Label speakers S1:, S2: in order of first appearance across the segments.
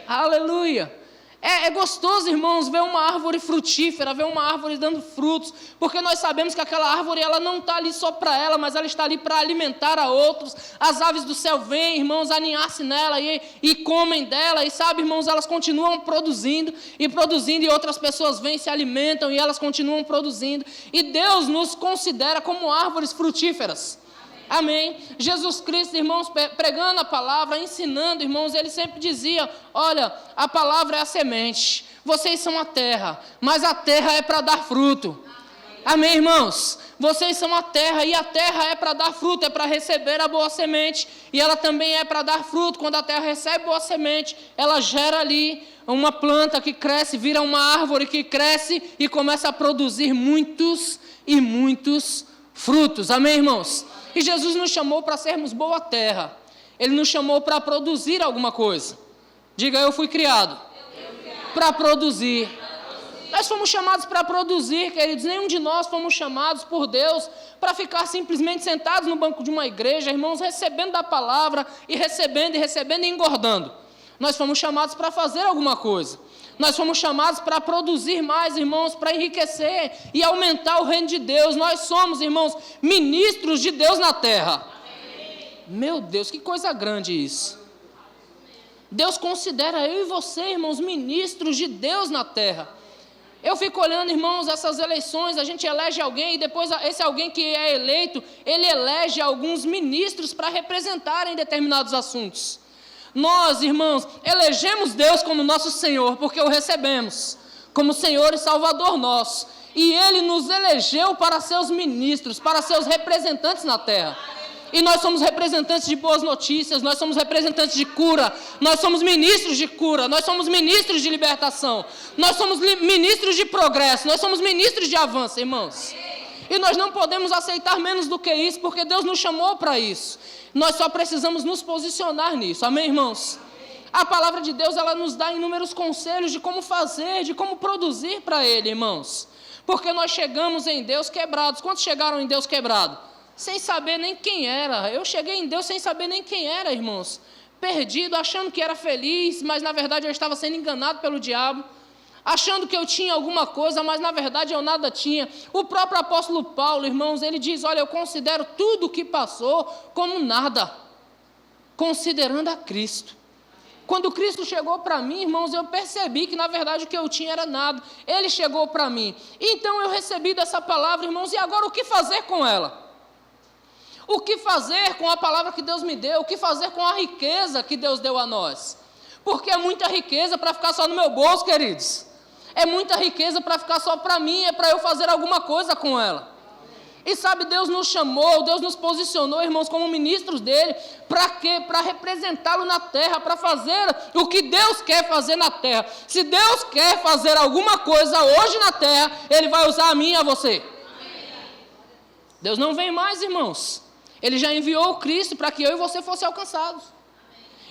S1: Aleluia. É gostoso, irmãos, ver uma árvore frutífera, ver uma árvore dando frutos, porque nós sabemos que aquela árvore ela não está ali só para ela, mas ela está ali para alimentar a outros. As aves do céu vêm, irmãos, aninhar-se nela e comem dela, e sabe, irmãos, elas continuam produzindo, e outras pessoas vêm, se alimentam, e elas continuam produzindo, e Deus nos considera como árvores frutíferas. Amém. Jesus Cristo, irmãos, pregando a palavra, ensinando, irmãos, ele sempre dizia: olha, a palavra é a semente, vocês são a terra, mas a terra é para dar fruto. Amém, irmãos? Vocês são a terra, e a terra é para dar fruto, é para receber a boa semente, e ela também é para dar fruto. Quando a terra recebe boa semente, ela gera ali uma planta que cresce, vira uma árvore que cresce e começa a produzir muitos e muitos frutos. Amém, irmãos? E Jesus nos chamou para sermos boa terra. Ele nos chamou para produzir alguma coisa. Diga: eu fui criado para produzir. Nós fomos chamados para produzir, queridos. Nenhum de nós fomos chamados por Deus para ficar simplesmente sentados no banco de uma igreja, irmãos, recebendo da palavra e recebendo e engordando. Nós fomos chamados para fazer alguma coisa. Nós fomos chamados para produzir mais, irmãos, para enriquecer e aumentar o reino de Deus. Nós somos, irmãos, ministros de Deus na terra. Meu Deus, que coisa grande isso. Deus considera eu e você, irmãos, ministros de Deus na terra. Eu fico olhando, irmãos, essas eleições, a gente elege alguém e depois esse alguém que é eleito, ele elege alguns ministros para representarem determinados assuntos. Nós, irmãos, elegemos Deus como nosso Senhor, porque o recebemos como Senhor e Salvador nosso. E Ele nos elegeu para seus ministros, para seus representantes na terra. E nós somos representantes de boas notícias, nós somos representantes de cura, nós somos ministros de cura, nós somos ministros de libertação, nós somos ministros de progresso, nós somos ministros de avanço, irmãos. E nós não podemos aceitar menos do que isso, porque Deus nos chamou para isso. Nós só precisamos nos posicionar nisso, amém, irmãos? A palavra de Deus, ela nos dá inúmeros conselhos de como fazer, de como produzir para Ele, irmãos. Porque nós chegamos em Deus quebrados. Quantos chegaram em Deus quebrado? Sem saber nem quem era. Eu cheguei em Deus sem saber nem quem era, irmãos. Perdido, achando que era feliz, mas na verdade eu estava sendo enganado pelo diabo. Achando que eu tinha alguma coisa, mas na verdade eu nada tinha. O próprio apóstolo Paulo, irmãos, ele diz: olha, eu considero tudo o que passou como nada, considerando a Cristo. Quando Cristo chegou para mim, irmãos, eu percebi que na verdade o que eu tinha era nada. Ele chegou para mim. Então eu recebi dessa palavra, irmãos, e agora o que fazer com ela? O que fazer com a palavra que Deus me deu? O que fazer com a riqueza que Deus deu a nós? Porque é muita riqueza para ficar só no meu bolso, queridos. É muita riqueza para ficar só para mim, é para eu fazer alguma coisa com ela. E sabe, Deus nos chamou, Deus nos posicionou, irmãos, como ministros dele. Para quê? Para representá-lo na terra, para fazer o que Deus quer fazer na terra. Se Deus quer fazer alguma coisa hoje na terra, Ele vai usar a mim e a você. Deus não vem mais, irmãos. Ele já enviou o Cristo para que eu e você fossem alcançados.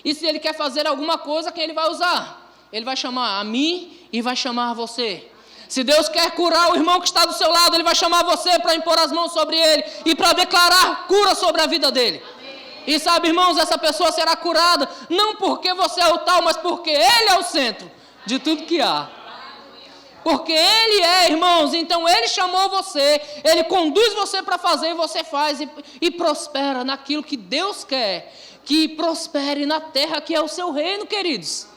S1: E se Ele quer fazer alguma coisa, quem Ele vai usar? Ele vai chamar a mim e vai chamar a você. Se Deus quer curar o irmão que está do seu lado, Ele vai chamar você para impor as mãos sobre ele e para declarar cura sobre a vida dele. Amém. E sabe, irmãos, essa pessoa será curada não porque você é o tal, mas porque Ele é o centro de tudo que há. Porque Ele é, irmãos, então Ele chamou você, Ele conduz você para fazer e você faz e prospera naquilo que Deus quer, que prospere na terra que é o seu reino, queridos.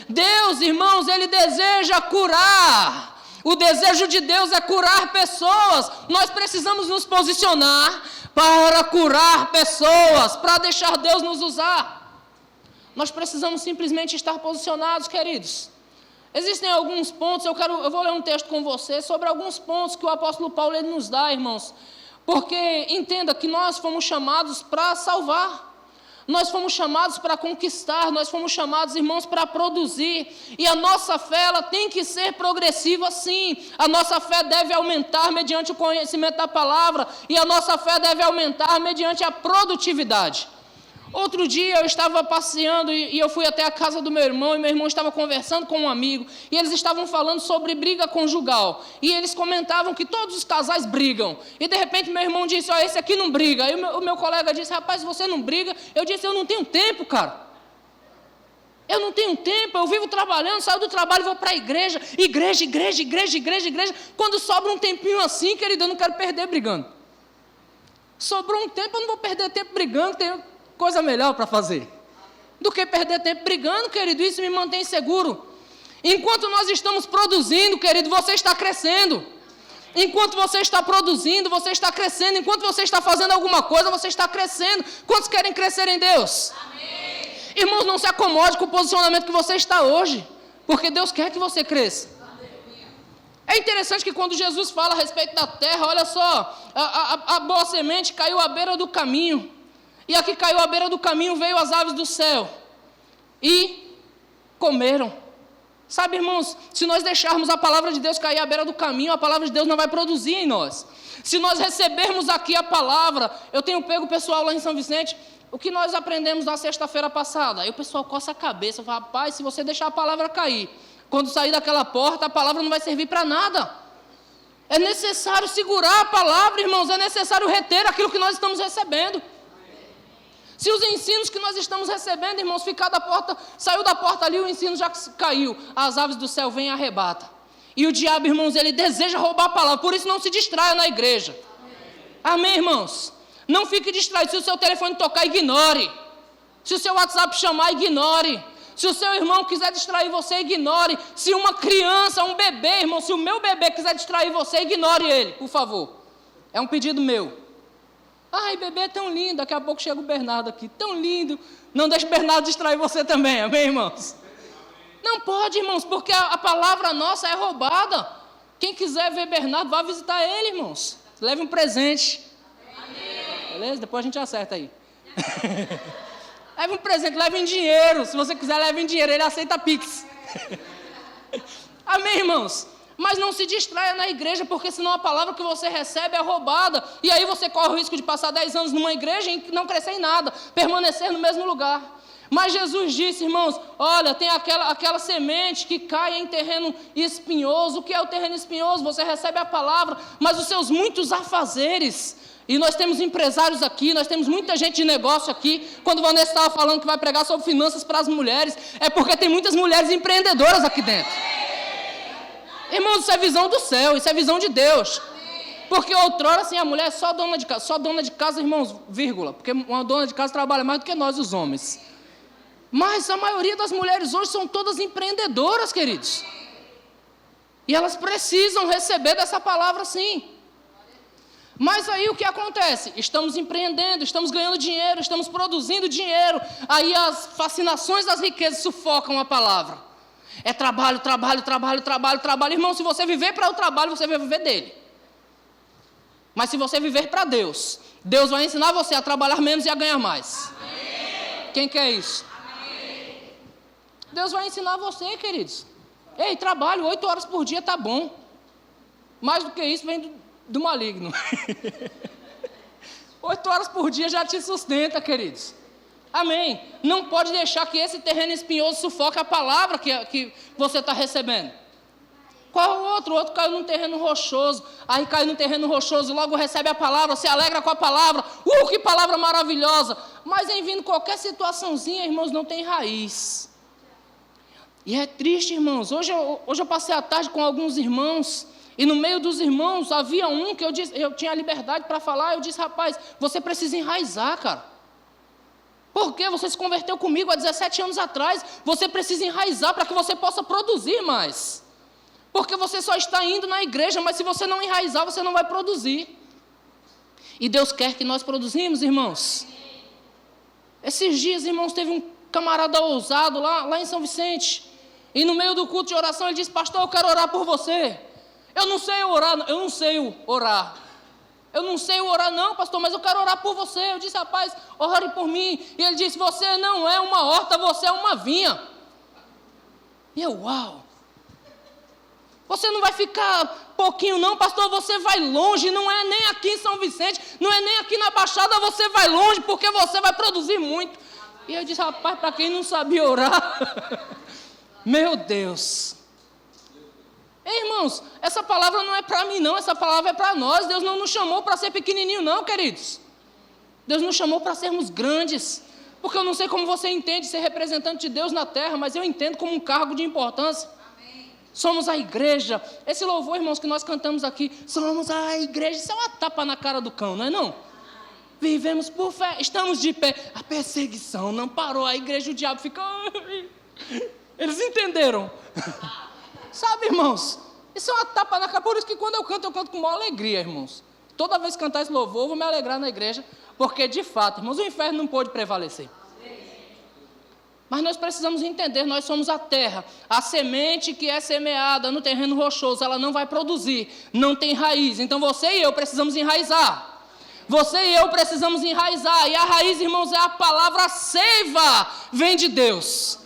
S1: Deus, irmãos, Ele deseja curar. O desejo de Deus é curar pessoas. Nós precisamos nos posicionar para curar pessoas, para deixar Deus nos usar. Nós precisamos simplesmente estar posicionados, queridos. Existem alguns pontos, eu vou ler um texto com você sobre alguns pontos que o apóstolo Paulo ele nos dá, irmãos. Porque entenda que nós fomos chamados para salvar. Nós fomos chamados para conquistar, nós fomos chamados, irmãos, para produzir. E a nossa fé, ela tem que ser progressiva, sim. A nossa fé deve aumentar mediante o conhecimento da palavra. E a nossa fé deve aumentar mediante a produtividade. Outro dia eu estava passeando e eu fui até a casa do meu irmão, e meu irmão estava conversando com um amigo, e eles estavam falando sobre briga conjugal, e eles comentavam que todos os casais brigam, e de repente meu irmão disse: ó, esse aqui não briga. Aí o meu colega disse: rapaz, você não briga? Eu disse: eu não tenho tempo, cara. Eu não tenho tempo, eu vivo trabalhando, saio do trabalho e vou para a igreja. Igreja. Quando sobra um tempinho assim, querido, eu não quero perder brigando. Sobrou um tempo, eu não vou perder tempo brigando, tenho coisa melhor para fazer. Do que perder tempo brigando, querido, isso me mantém seguro. Enquanto nós estamos produzindo, querido, você está crescendo. Enquanto você está produzindo, você está crescendo. Enquanto você está fazendo alguma coisa, você está crescendo. Quantos querem crescer em Deus? Amém. Irmãos, não se acomode com o posicionamento que você está hoje, porque Deus quer que você cresça. É interessante que quando Jesus fala a respeito da terra, olha só, a boa semente caiu à beira do caminho, e a que caiu à beira do caminho veio as aves do céu, e comeram. Sabe, irmãos, se nós deixarmos a palavra de Deus cair à beira do caminho, a palavra de Deus não vai produzir em nós. Se nós recebermos aqui a palavra, eu tenho pego o pessoal lá em São Vicente, o que nós aprendemos na sexta-feira passada? Aí o pessoal coça a cabeça, fala, rapaz, se você deixar a palavra cair, quando sair daquela porta, a palavra não vai servir para nada. É necessário segurar a palavra, irmãos, é necessário reter aquilo que nós estamos recebendo. Se os ensinos que nós estamos recebendo, irmãos, ficar da porta, saiu da porta ali, o ensino já caiu, as aves do céu vêm e arrebata. E o diabo, irmãos, ele deseja roubar a palavra, por isso não se distraia na igreja. Amém, irmãos? Não fique distraído. Se o seu telefone tocar, ignore. Se o seu WhatsApp chamar, ignore. Se o seu irmão quiser distrair você, ignore. Se uma criança, um bebê, irmão, se o meu bebê quiser distrair você, ignore ele, por favor. É um pedido meu. Ai, bebê é tão lindo. Daqui a pouco chega o Bernardo aqui, tão lindo. Não deixe o Bernardo distrair você também, amém, irmãos? Não pode, irmãos, porque a palavra nossa é roubada. Quem quiser ver Bernardo, vá visitar ele, irmãos. Leve um presente. Beleza? Depois a gente acerta aí. Leve um presente, leve em dinheiro. Se você quiser, leve em dinheiro. Ele aceita Pix. Amém, irmãos? Mas não se distraia na igreja, porque senão a palavra que você recebe é roubada. E aí você corre o risco de passar 10 anos numa igreja e não crescer em nada. Permanecer no mesmo lugar. Mas Jesus disse, irmãos, olha, tem aquela semente que cai em terreno espinhoso. O que é o terreno espinhoso? Você recebe a palavra, mas os seus muitos afazeres... E nós temos empresários aqui, nós temos muita gente de negócio aqui. Quando Vanessa estava falando que vai pregar sobre finanças para as mulheres, é porque tem muitas mulheres empreendedoras aqui dentro. Irmãos, isso é visão do céu, isso é visão de Deus. Porque outrora, assim, a mulher é só dona de casa, irmãos, vírgula. Porque uma dona de casa trabalha mais do que nós, os homens. Mas a maioria das mulheres hoje são todas empreendedoras, queridos. E elas precisam receber dessa palavra, sim. Mas aí o que acontece? Estamos empreendendo, estamos ganhando dinheiro, estamos produzindo dinheiro. Aí as fascinações das riquezas sufocam a palavra. É trabalho. Irmão, se você viver para o trabalho, você vai viver dele. Mas se você viver para Deus, Deus vai ensinar você a trabalhar menos e a ganhar mais. Amém. Quem quer isso? Amém. Deus vai ensinar você, queridos. Ei, trabalho 8 horas por dia, tá bom. Mais do que isso vem do maligno. 8 horas por dia já te sustenta, queridos. Amém. Não pode deixar que esse terreno espinhoso sufoque a palavra que você está recebendo. Qual é o outro? O outro caiu num terreno rochoso. Aí caiu num terreno rochoso, logo recebe a palavra, se alegra com a palavra. Que palavra maravilhosa. Mas em vindo qualquer situaçãozinha, irmãos, não tem raiz. E é triste, irmãos. Hoje eu passei a tarde com alguns irmãos. E no meio dos irmãos havia um que eu tinha liberdade para falar. Eu disse, rapaz, você precisa enraizar, cara. Porque você se converteu comigo há 17 anos atrás. Você precisa enraizar para que você possa produzir mais. Porque você só está indo na igreja, mas se você não enraizar, você não vai produzir. E Deus quer que nós produzimos, irmãos. Esses dias, irmãos, teve um camarada ousado lá em São Vicente. E no meio do culto de oração, ele disse, pastor, eu quero orar por você. Eu não sei orar. Eu não sei orar não, pastor, mas eu quero orar por você. Eu disse, rapaz, ore por mim. E ele disse, você não é uma horta, você é uma vinha. E eu, uau. Você não vai ficar pouquinho não, pastor, você vai longe. Não é nem aqui em São Vicente, não é nem aqui na Baixada, você vai longe, porque você vai produzir muito. E eu disse, rapaz, para quem não sabia orar, meu Deus. Ei, irmãos, essa palavra não é para mim não, essa palavra é para nós. Deus não nos chamou para ser pequenininho não, queridos. Deus nos chamou para sermos grandes. Porque eu não sei como você entende ser representante de Deus na terra, mas eu entendo como um cargo de importância. Amém. Somos a igreja. Esse louvor, irmãos, que nós cantamos aqui, somos a igreja. Isso é uma tapa na cara do cão, não é não? Vivemos por fé, estamos de pé. A perseguição não parou, a igreja, o diabo fica... Eles entenderam. Sabe, irmãos, isso é uma tapa na cara. Por isso que quando eu canto com maior alegria, irmãos. Toda vez que cantar esse louvor, eu vou me alegrar na igreja, porque de fato, irmãos, o inferno não pôde prevalecer. Mas nós precisamos entender, nós somos a terra. A semente que é semeada no terreno rochoso, ela não vai produzir, não tem raiz. Então você e eu precisamos enraizar. Você e eu precisamos enraizar. E a raiz, irmãos, é a palavra seiva, vem de Deus.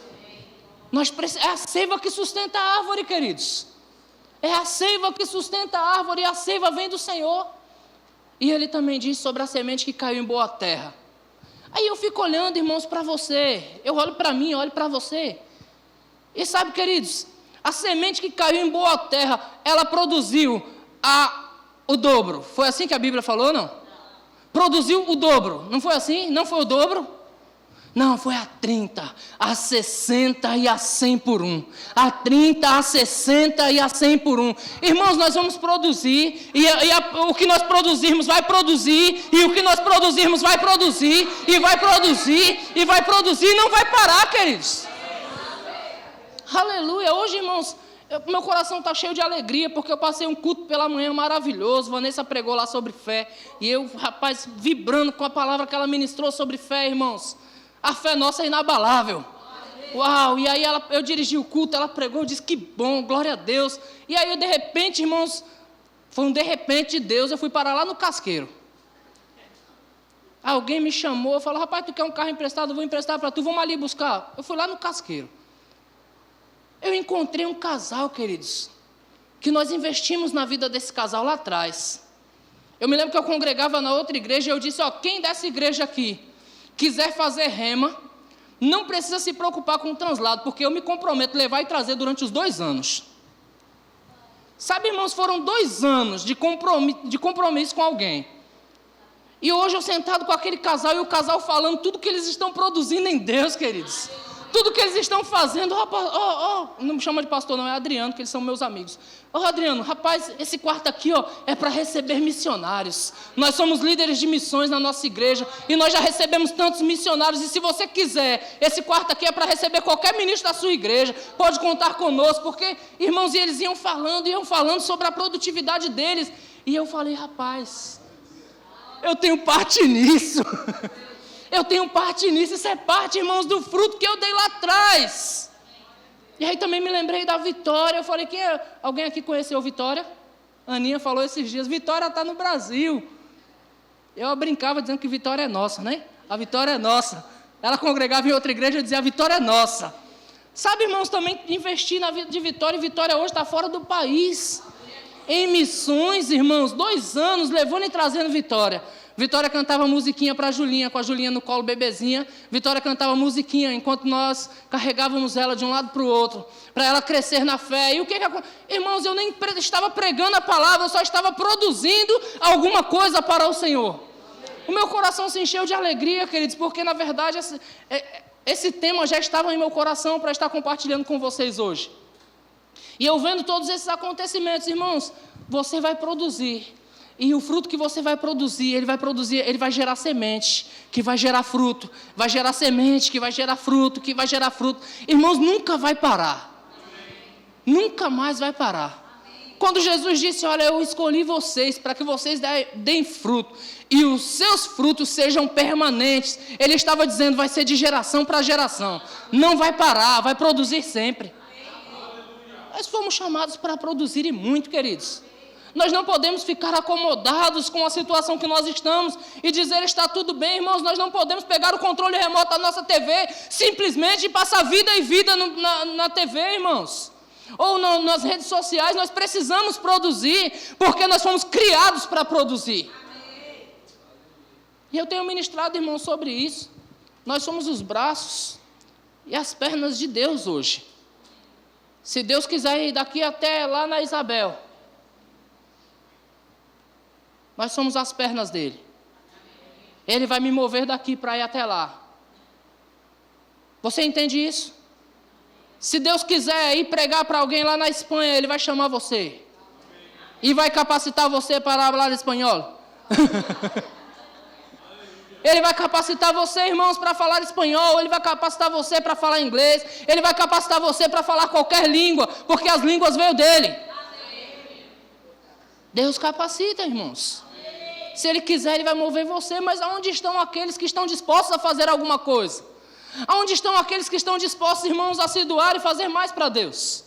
S1: É a seiva que sustenta a árvore, queridos. É a seiva que sustenta a árvore, e a seiva vem do Senhor. E ele também diz sobre a semente que caiu em boa terra. Aí eu fico olhando, irmãos, para você. Eu olho para mim, olho para você. E sabe, queridos, a semente que caiu em boa terra, ela produziu o dobro. Foi assim que a Bíblia falou, não? Produziu o dobro. Não foi assim? Não foi o dobro? Não, foi a 30, a 60 e a 100 por um. A 30, a 60 e a 100 por um. Irmãos, nós vamos produzir, o que nós produzirmos vai produzir, e o que nós produzirmos vai produzir, e vai produzir, e vai produzir, e não vai parar, queridos. Aleluia. Hoje, irmãos, meu coração está cheio de alegria, porque eu passei um culto pela manhã maravilhoso. Vanessa pregou lá sobre fé, e eu, rapaz, vibrando com a palavra que ela ministrou sobre fé, irmãos. A fé nossa é inabalável. Uau, e aí eu dirigi o culto, ela pregou, eu disse que bom, glória a Deus. E aí de repente, irmãos, foi um de repente de Deus, eu fui parar lá no Casqueiro. Alguém me chamou, falou, rapaz, tu quer um carro emprestado? Eu vou emprestar para tu, vamos ali buscar. Eu fui lá no Casqueiro. Eu encontrei um casal, queridos, que nós investimos na vida desse casal lá atrás. Eu me lembro que eu congregava na outra igreja, e eu disse, quem dessa igreja aqui quiser fazer rema, não precisa se preocupar com o translado, porque eu me comprometo a levar e trazer durante os 2 anos. Sabe, irmãos, foram 2 anos de compromisso com alguém. E hoje eu sentado com aquele casal, e o casal falando tudo que eles estão produzindo em Deus, queridos. Tudo que eles estão fazendo. Não me chama de pastor, não, é Adriano, que eles são meus amigos. Adriano, rapaz, esse quarto aqui é para receber missionários. Nós somos líderes de missões na nossa igreja, e nós já recebemos tantos missionários, e se você quiser, esse quarto aqui é para receber qualquer ministro da sua igreja, pode contar conosco, porque, irmãos, e eles iam falando sobre a produtividade deles, e eu falei, rapaz, eu tenho parte nisso. Eu tenho parte nisso, isso é parte, irmãos, do fruto que eu dei lá atrás. E aí também me lembrei da Vitória, eu falei, alguém aqui conheceu Vitória? A Aninha falou esses dias, Vitória está no Brasil. Eu brincava dizendo que Vitória é nossa, né? A Vitória é nossa. Ela congregava em outra igreja e dizia, a Vitória é nossa. Sabe, irmãos, também investir na vida de Vitória, e Vitória hoje está fora do país. Em missões, irmãos, 2 anos levando e trazendo Vitória. Vitória cantava musiquinha para a Julinha, com a Julinha no colo, bebezinha. Vitória cantava musiquinha enquanto nós carregávamos ela de um lado para o outro, para ela crescer na fé. E o que aconteceu? Irmãos, eu nem estava pregando a palavra, eu só estava produzindo alguma coisa para o Senhor. O meu coração se encheu de alegria, queridos, porque na verdade esse tema já estava em meu coração para estar compartilhando com vocês hoje. E eu vendo todos esses acontecimentos, irmãos, você vai produzir. E o fruto que você vai produzir, ele vai gerar semente, que vai gerar fruto, vai gerar semente, que vai gerar fruto, que vai gerar fruto. Irmãos, nunca vai parar. Amém. Nunca mais vai parar. Amém. Quando Jesus disse, olha, eu escolhi vocês para que vocês deem fruto, e os seus frutos sejam permanentes, ele estava dizendo, vai ser de geração para geração. Não vai parar, vai produzir sempre. Amém. Nós fomos chamados para produzir e muito, queridos. Nós não podemos ficar acomodados com a situação que nós estamos e dizer está tudo bem, irmãos. Nós não podemos pegar o controle remoto da nossa TV simplesmente e passar vida e vida na TV, irmãos. Ou nas redes sociais. Nós precisamos produzir porque nós fomos criados para produzir. Amém. E eu tenho ministrado, irmãos, sobre isso. Nós somos os braços e as pernas de Deus hoje. Se Deus quiser ir daqui até lá na Isabel, nós somos as pernas dele. Ele vai me mover daqui para ir até lá. Você entende isso? Se Deus quiser ir pregar para alguém lá na Espanha, Ele vai chamar você. E vai capacitar você para falar espanhol. Ele vai capacitar você, irmãos, para falar espanhol. Ele vai capacitar você para falar inglês. Ele vai capacitar você para falar qualquer língua, porque as línguas veio dele. Deus capacita, irmãos. Se Ele quiser, Ele vai mover você. Mas aonde estão aqueles que estão dispostos a fazer alguma coisa? Aonde estão aqueles que estão dispostos, irmãos, a se doar e fazer mais para Deus?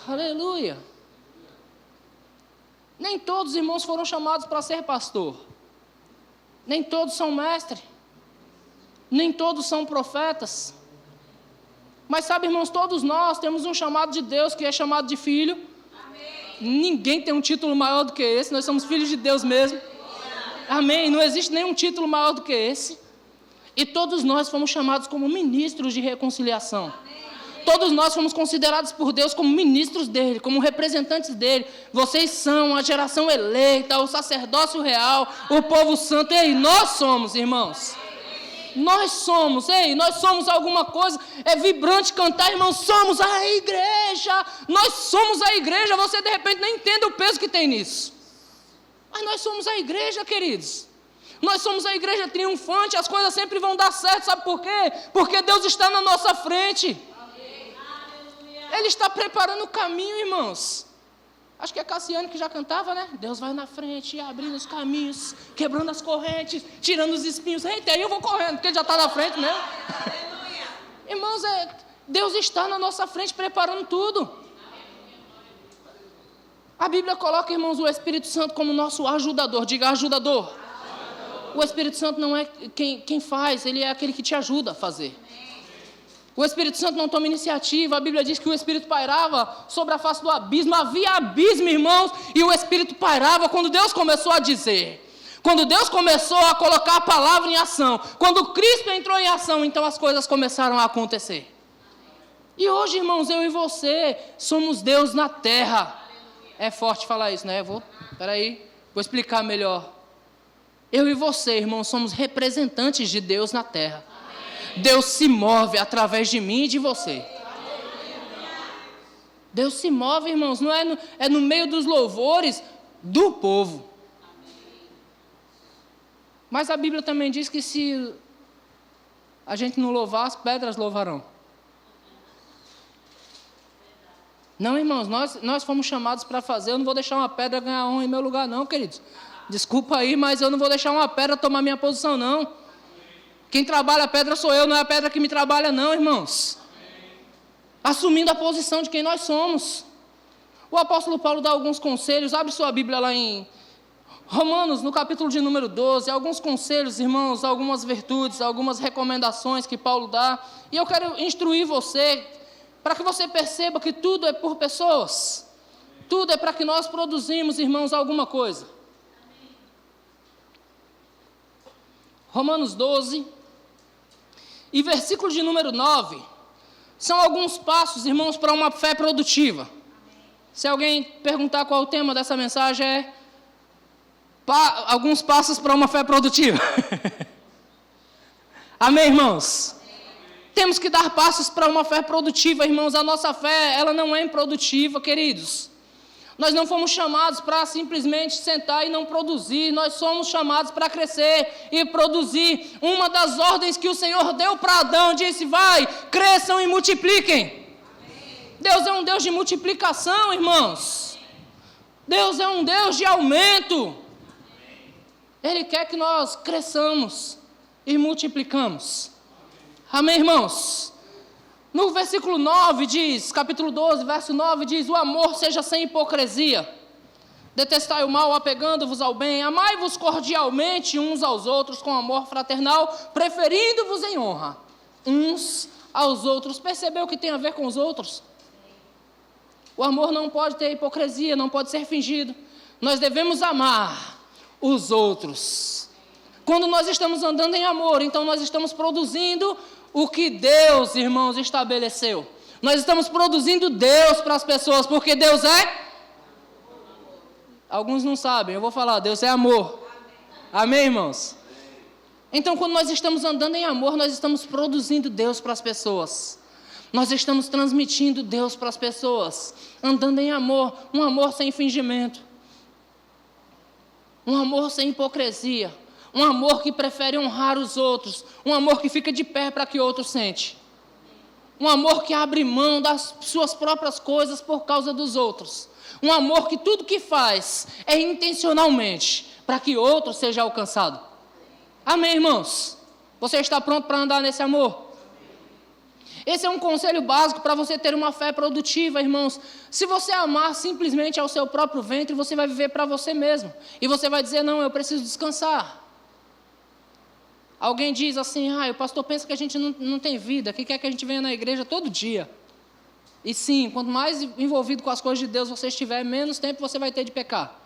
S1: Aleluia. Nem todos os irmãos foram chamados para ser pastor. Nem todos são mestres. Nem todos são profetas. Mas sabe, irmãos, todos nós temos um chamado de Deus, que é chamado de filho. Amém. Ninguém tem um título maior do que esse. Nós somos filhos de Deus mesmo. Amém. Não existe nenhum título maior do que esse. E todos nós fomos chamados como ministros de reconciliação. Todos nós fomos considerados por Deus como ministros dele, como representantes dele. Vocês são a geração eleita, o sacerdócio real, o povo santo. Ei, nós somos, irmãos. Nós somos alguma coisa. É vibrante cantar, irmãos, somos a igreja. Nós somos a igreja. Você de repente não entende o peso que tem nisso. Mas nós somos a igreja, queridos. Nós somos a igreja triunfante, as coisas sempre vão dar certo, sabe por quê? Porque Deus está na nossa frente. Ele está preparando o caminho, irmãos. Acho que é Cassiane que já cantava, né? Deus vai na frente, abrindo os caminhos, quebrando as correntes, tirando os espinhos. Eita, aí eu vou correndo, porque ele já está na frente mesmo. Irmãos, Deus está na nossa frente preparando tudo. A Bíblia coloca, irmãos, o Espírito Santo como nosso ajudador. Diga, ajudador. O Espírito Santo não é quem faz, ele é aquele que te ajuda a fazer. O Espírito Santo não toma iniciativa. A Bíblia diz que o Espírito pairava sobre a face do abismo. Havia abismo, irmãos, e o Espírito pairava quando Deus começou a dizer. Quando Deus começou a colocar a palavra em ação. Quando Cristo entrou em ação, então as coisas começaram a acontecer. E hoje, irmãos, eu e você somos Deus na terra. É forte falar isso, né? Vou explicar melhor. Eu e você, irmãos, somos representantes de Deus na terra. Amém. Deus se move através de mim e de você. Deus se move, irmãos, não é no meio dos louvores do povo. Mas a Bíblia também diz que se a gente não louvar, as pedras louvarão. Não, irmãos, nós fomos chamados para fazer. Eu não vou deixar uma pedra ganhar honra em meu lugar, não, queridos. Desculpa aí, mas eu não vou deixar uma pedra tomar minha posição, não. Quem trabalha a pedra sou eu, não é a pedra que me trabalha, não, irmãos. Assumindo a posição de quem nós somos. O apóstolo Paulo dá alguns conselhos. Abre sua Bíblia lá em Romanos, no capítulo de número 12. Alguns conselhos, irmãos, algumas virtudes, algumas recomendações que Paulo dá. E eu quero instruir você, para que você perceba que tudo é por pessoas. Tudo é para que nós produzimos, irmãos, alguma coisa. Romanos 12, e versículo de número 9, são alguns passos, irmãos, para uma fé produtiva. Se alguém perguntar qual é o tema dessa mensagem, é alguns passos para uma fé produtiva. Amém, irmãos? Temos que dar passos para uma fé produtiva, irmãos. A nossa fé, ela não é improdutiva, queridos. Nós não fomos chamados para simplesmente sentar e não produzir. Nós somos chamados para crescer e produzir. Uma das ordens que o Senhor deu para Adão, disse, vai, cresçam e multipliquem. Amém. Deus é um Deus de multiplicação, irmãos. Deus é um Deus de aumento. Ele quer que nós cresçamos e multiplicamos. Amém, irmãos? No versículo 9 diz, capítulo 12, verso 9 diz, o amor seja sem hipocrisia. Detestai o mal, apegando-vos ao bem, amai-vos cordialmente uns aos outros com amor fraternal, preferindo-vos em honra uns aos outros. Percebeu o que tem a ver com os outros? O amor não pode ter hipocrisia, não pode ser fingido. Nós devemos amar os outros. Quando nós estamos andando em amor, então nós estamos produzindo o que Deus, irmãos, estabeleceu. Nós estamos produzindo Deus para as pessoas, porque Deus é... Alguns não sabem, eu vou falar, Deus é amor. Amém, irmãos? Então, quando nós estamos andando em amor, nós estamos produzindo Deus para as pessoas. Nós estamos transmitindo Deus para as pessoas, andando em amor, um amor sem fingimento, um amor sem hipocrisia, um amor que prefere honrar os outros, um amor que fica de pé para que o outro sente, um amor que abre mão das suas próprias coisas por causa dos outros, um amor que tudo que faz é intencionalmente para que outro seja alcançado. Amém, irmãos? Você está pronto para andar nesse amor? Esse é um conselho básico para você ter uma fé produtiva, irmãos. Se você amar simplesmente ao seu próprio ventre, você vai viver para você mesmo. E você vai dizer, não, eu preciso descansar. Alguém diz assim, o pastor pensa que a gente não tem vida, que quer que a gente venha na igreja todo dia. E sim, quanto mais envolvido com as coisas de Deus você estiver, menos tempo você vai ter de pecar.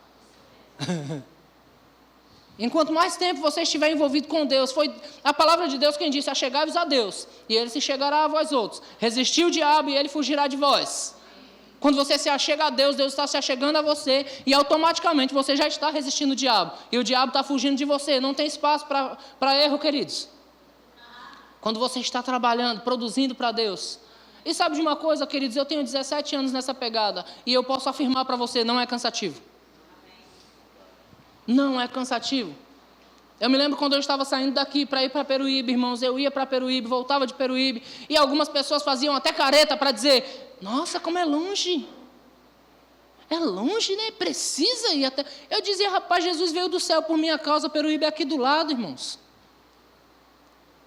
S1: Enquanto mais tempo você estiver envolvido com Deus, foi a palavra de Deus quem disse, achegai-vos a Deus, e Ele se chegará a vós outros. Resistir o diabo e Ele fugirá de vós. Quando você se achega a Deus, Deus está se achegando a você, e automaticamente você já está resistindo o diabo, e o diabo está fugindo de você, não tem espaço para erro, queridos. Quando você está trabalhando, produzindo para Deus. E sabe de uma coisa, queridos, eu tenho 17 anos nessa pegada, e eu posso afirmar para você, não é cansativo. Não é cansativo. Eu me lembro quando eu estava saindo daqui para ir para Peruíbe, irmãos, eu ia para Peruíbe, voltava de Peruíbe, e algumas pessoas faziam até careta para dizer, nossa, como é longe. É longe, né? Precisa ir até... Eu dizia, rapaz, Jesus veio do céu por minha causa, Peruíbe é aqui do lado, irmãos.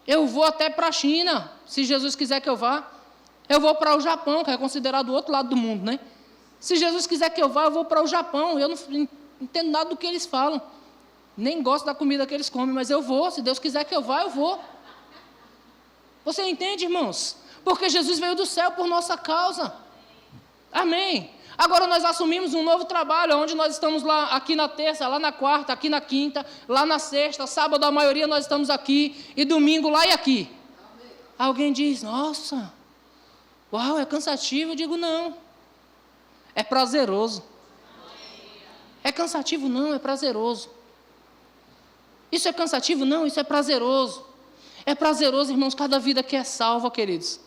S1: Eu vou até para a China, se Jesus quiser que eu vá. Eu vou para o Japão, que é considerado o outro lado do mundo, né? Se Jesus quiser que eu vá, eu vou para o Japão. Eu não entendo nada do que eles falam. Nem gosto da comida que eles comem, mas eu vou. Se Deus quiser que eu vá, eu vou. Você entende, irmãos? Porque Jesus veio do céu por nossa causa. Amém. Agora nós assumimos um novo trabalho, onde nós estamos lá, aqui na terça, lá na quarta, aqui na quinta, lá na sexta, sábado a maioria nós estamos aqui, e domingo lá e aqui. Alguém diz, nossa, uau, é cansativo. Eu digo, não. É prazeroso. É cansativo? Não, é prazeroso. Isso é cansativo? Não, isso é prazeroso. É prazeroso, irmãos, cada vida que é salva, queridos.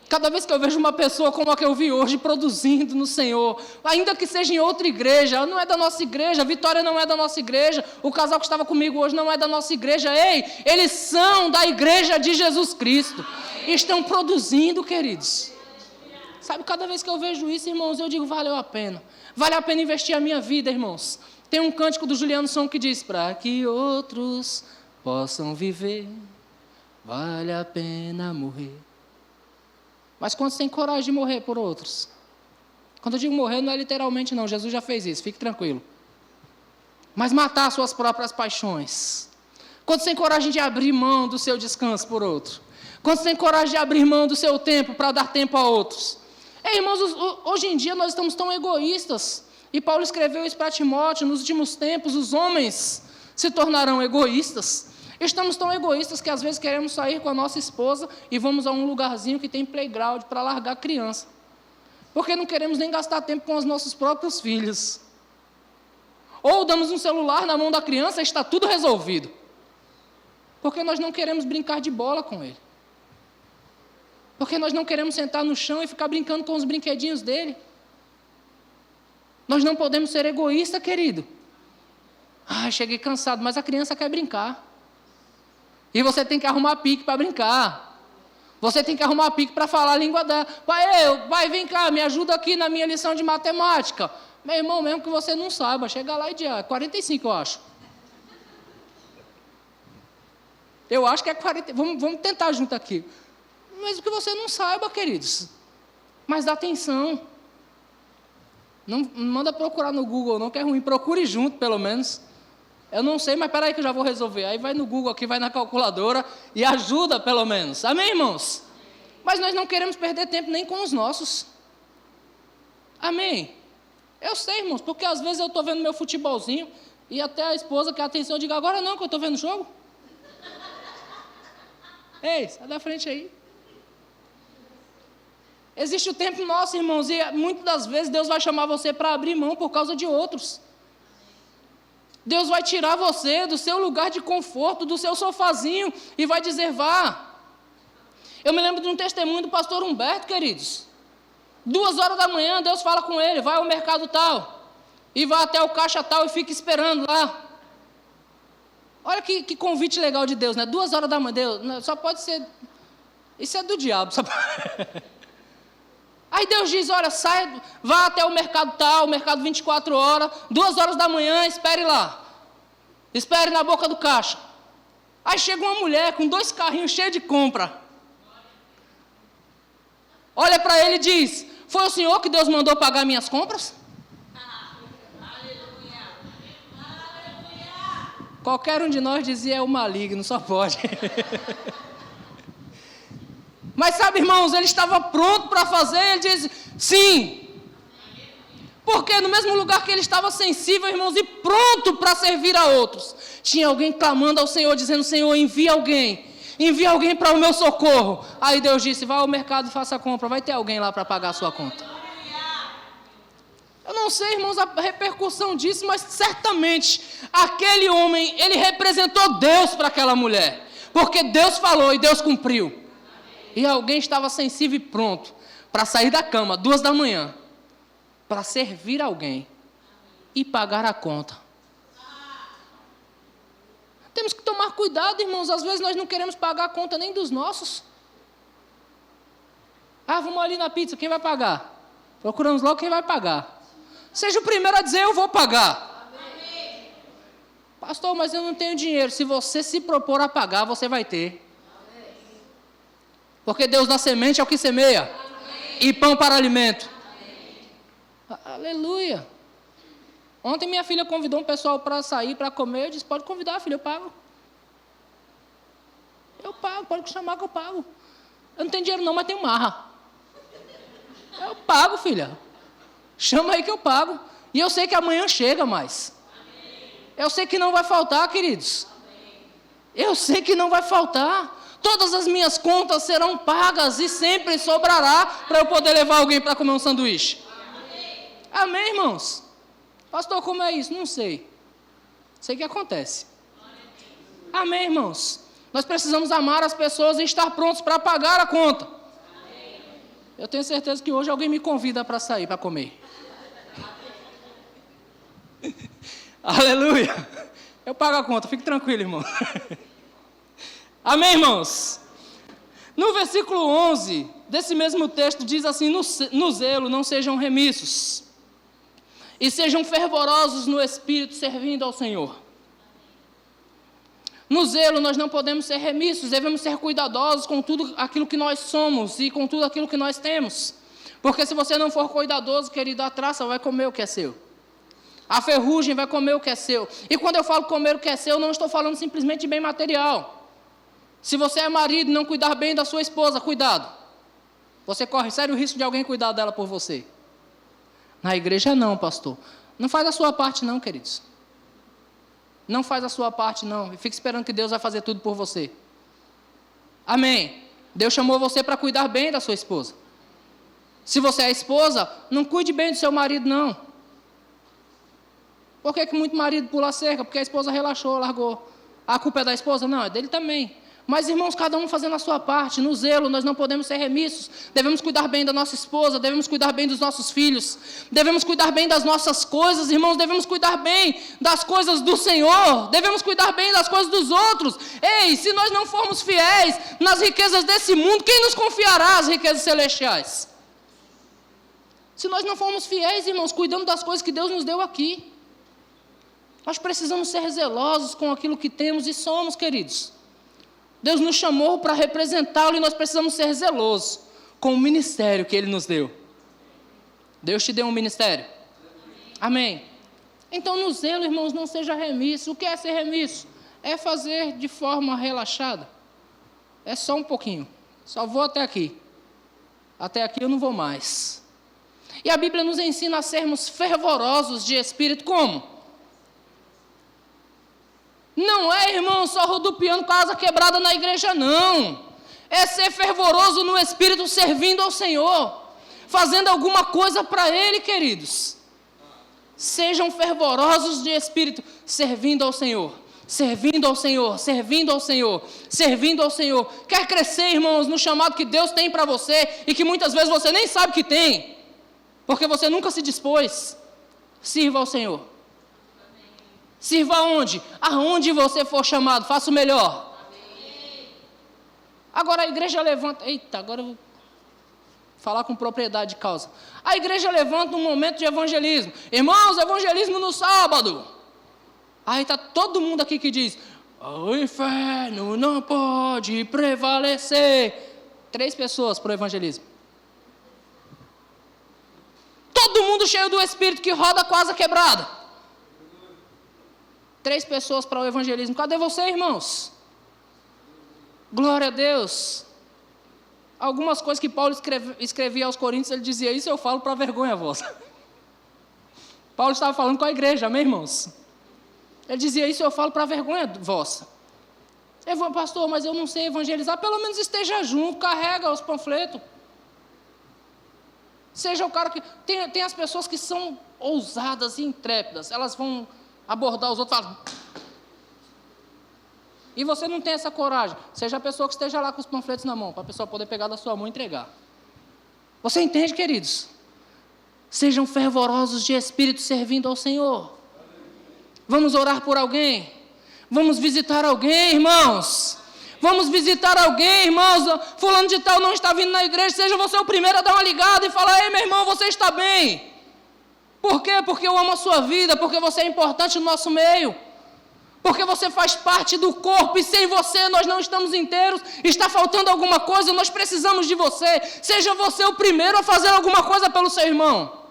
S1: Cada vez que eu vejo uma pessoa como a que eu vi hoje, produzindo no Senhor, ainda que seja em outra igreja, não é da nossa igreja, a Vitória não é da nossa igreja, o casal que estava comigo hoje não é da nossa igreja, ei, eles são da igreja de Jesus Cristo. Estão produzindo, queridos. Sabe, cada vez que eu vejo isso, irmãos, eu digo, valeu a pena. Vale a pena investir a minha vida, irmãos. Tem um cântico do Juliano Som que diz, para que outros possam viver, vale a pena morrer. Mas quantos têm coragem de morrer por outros? Quando eu digo morrer, não é literalmente não, Jesus já fez isso, fique tranquilo. Mas matar suas próprias paixões. Quantos têm coragem de abrir mão do seu descanso por outro? Quantos têm coragem de abrir mão do seu tempo para dar tempo a outros? Irmãos, hoje em dia nós estamos tão egoístas, e Paulo escreveu isso para Timóteo, nos últimos tempos os homens se tornarão egoístas. Estamos tão egoístas que às vezes queremos sair com a nossa esposa e vamos a um lugarzinho que tem playground para largar a criança, porque não queremos nem gastar tempo com os nossos próprios filhos. Ou damos um celular na mão da criança e está tudo resolvido, porque nós não queremos brincar de bola com ele. Porque nós não queremos sentar no chão e ficar brincando com os brinquedinhos dele. Nós não podemos ser egoístas, querido. Cheguei cansado, mas a criança quer brincar. E você tem que arrumar pique para brincar. Você tem que arrumar pique para falar a língua dela. Pai, vem cá, me ajuda aqui na minha lição de matemática. Meu irmão, mesmo que você não saiba, chega lá e diz, 45 eu acho. Eu acho que é 40, vamos tentar junto aqui. Mesmo que você não saiba, queridos. Mas dá atenção. Não manda procurar no Google, não, que é ruim. Procure junto, pelo menos. Eu não sei, mas peraí que eu já vou resolver. Aí vai no Google aqui, vai na calculadora e ajuda, pelo menos. Amém, irmãos? Mas nós não queremos perder tempo nem com os nossos. Amém? Eu sei, irmãos, porque às vezes eu estou vendo meu futebolzinho e até a esposa quer atenção, eu digo, agora não, que eu estou vendo o jogo. Ei, sai da frente aí. Existe o tempo nosso, irmãos, e muitas das vezes Deus vai chamar você para abrir mão por causa de outros. Deus vai tirar você do seu lugar de conforto, do seu sofazinho, e vai dizer, vá. Eu me lembro de um testemunho do pastor Humberto, queridos. 2h da manhã, Deus fala com ele, vai ao mercado tal, e vai até o caixa tal e fica esperando lá. Olha que convite legal de Deus, né? 2h da manhã, Deus, só pode ser, isso é do diabo. Aí Deus diz, olha, sai, vá até o mercado tal, o mercado 24 horas, 2h da manhã, espere lá. Espere na boca do caixa. Aí chega uma mulher com 2 carrinhos cheios de compra. Olha para ele e diz, foi o senhor que Deus mandou pagar minhas compras? Qualquer um de nós dizia, é o maligno, só pode. Mas sabe, irmãos, ele estava pronto para fazer, ele diz, sim. Porque no mesmo lugar que ele estava sensível, irmãos, e pronto para servir a outros, tinha alguém clamando ao Senhor, dizendo, Senhor, envia alguém para o meu socorro. Aí Deus disse, vá ao mercado e faça a compra, vai ter alguém lá para pagar a sua conta. Eu não sei, irmãos, a repercussão disso, mas certamente aquele homem, ele representou Deus para aquela mulher, porque Deus falou e Deus cumpriu. E alguém estava sensível e pronto para sair da cama, 2 da manhã, para servir alguém e pagar a conta. Temos que tomar cuidado, irmãos, às vezes nós não queremos pagar a conta nem dos nossos. Vamos ali na pizza, quem vai pagar? Procuramos logo quem vai pagar. Seja o primeiro a dizer, eu vou pagar. Amém. Pastor, mas eu não tenho dinheiro. Se você se propor a pagar, você vai ter. Amém. Porque Deus dá semente ao que semeia. Amém. E pão para alimento. Amém. Aleluia. Ontem minha filha convidou um pessoal para sair, para comer. Eu disse, pode convidar, filha, eu pago. Eu pago, pode chamar que eu pago. Eu não tenho dinheiro não, mas tenho marra. Eu pago, filha. Chama aí que eu pago. E eu sei que amanhã chega mais. Eu sei que não vai faltar, queridos. Eu sei que não vai faltar. Todas as minhas contas serão pagas e sempre sobrará para eu poder levar alguém para comer um sanduíche. Amém, irmãos? Pastor, como é isso? Não sei. Sei que acontece. Amém, irmãos? Nós precisamos amar as pessoas e estar prontos para pagar a conta. Eu tenho certeza que hoje alguém me convida para sair, para comer. Aleluia. Eu pago a conta, fique tranquilo, irmão. Amém, irmãos? No versículo 11 desse mesmo texto diz assim, no zelo não sejam remissos, e sejam fervorosos no Espírito, servindo ao Senhor. No zelo nós não podemos ser remissos, devemos ser cuidadosos com tudo aquilo que nós somos e com tudo aquilo que nós temos. Porque se você não for cuidadoso, querido, a traça vai comer o que é seu. A ferrugem vai comer o que é seu. E quando eu falo comer o que é seu, eu não estou falando simplesmente de bem material. Se você é marido e não cuidar bem da sua esposa, cuidado. Você corre sério risco de alguém cuidar dela por você. Na igreja não, pastor. Não faz a sua parte não, queridos. Não faz a sua parte não. E fica esperando que Deus vai fazer tudo por você. Amém. Deus chamou você para cuidar bem da sua esposa. Se você é esposa, não cuide bem do seu marido não. Por que muito marido pula a cerca? Porque a esposa relaxou, largou. A culpa é da esposa? Não, é dele também. Mas, irmãos, cada um fazendo a sua parte, no zelo, nós não podemos ser remissos. Devemos cuidar bem da nossa esposa, devemos cuidar bem dos nossos filhos, devemos cuidar bem das nossas coisas, irmãos, devemos cuidar bem das coisas do Senhor, devemos cuidar bem das coisas dos outros. Ei, se nós não formos fiéis nas riquezas desse mundo, quem nos confiará as riquezas celestiais? Se nós não formos fiéis, irmãos, cuidando das coisas que Deus nos deu aqui, nós precisamos ser zelosos com aquilo que temos e somos, queridos. Deus nos chamou para representá-lo e nós precisamos ser zelosos com o ministério que Ele nos deu. Deus te deu um ministério? Amém. Então, no zelo, irmãos, não seja remisso. O que é ser remisso? É fazer de forma relaxada. É só um pouquinho. Só vou até aqui. Até aqui eu não vou mais. E a Bíblia nos ensina a sermos fervorosos de espírito. Como? Não é, irmão, só rodopiando casa quebrada na igreja, não. É ser fervoroso no Espírito, servindo ao Senhor, fazendo alguma coisa para Ele, queridos. Sejam fervorosos de espírito, servindo ao Senhor. Servindo ao Senhor, servindo ao Senhor, servindo ao Senhor. Quer crescer, irmãos, no chamado que Deus tem para você e que muitas vezes você nem sabe que tem, porque você nunca se dispôs. Sirva ao Senhor. Amém. Sirva aonde? Aonde você for chamado, faça o melhor. Amém. Agora a igreja levanta. Eita, agora eu vou falar com propriedade de causa. A igreja levanta um momento de evangelismo. Irmãos, evangelismo no sábado. Aí está todo mundo aqui que diz: o inferno não pode prevalecer. 3 pessoas para o evangelismo. Todo mundo cheio do Espírito que roda com a asa quebrada. 3 pessoas para o evangelismo. Cadê você, irmãos? Glória a Deus. Algumas coisas que Paulo escrevia aos Coríntios, ele dizia: isso eu falo para vergonha vossa. Paulo estava falando com a igreja, amém, irmãos? Ele dizia: isso eu falo para vergonha vossa. Pastor, mas eu não sei evangelizar. Pelo menos esteja junto, carrega os panfletos. Seja o cara que... Tem as pessoas que são ousadas e intrépidas. Elas vão abordar os outros e falam... E você não tem essa coragem. Seja a pessoa que esteja lá com os panfletos na mão, para a pessoa poder pegar da sua mão e entregar. Você entende, queridos? Sejam fervorosos de espírito servindo ao Senhor. Vamos orar por alguém? Vamos visitar alguém, irmãos? Vamos visitar alguém, irmãos? Fulano de tal não está vindo na igreja. Seja você o primeiro a dar uma ligada e falar: ei, meu irmão, você está bem? Por quê? Porque eu amo a sua vida, porque você é importante no nosso meio, porque você faz parte do corpo e sem você nós não estamos inteiros. Está faltando alguma coisa, nós precisamos de você. Seja você o primeiro a fazer alguma coisa pelo seu irmão.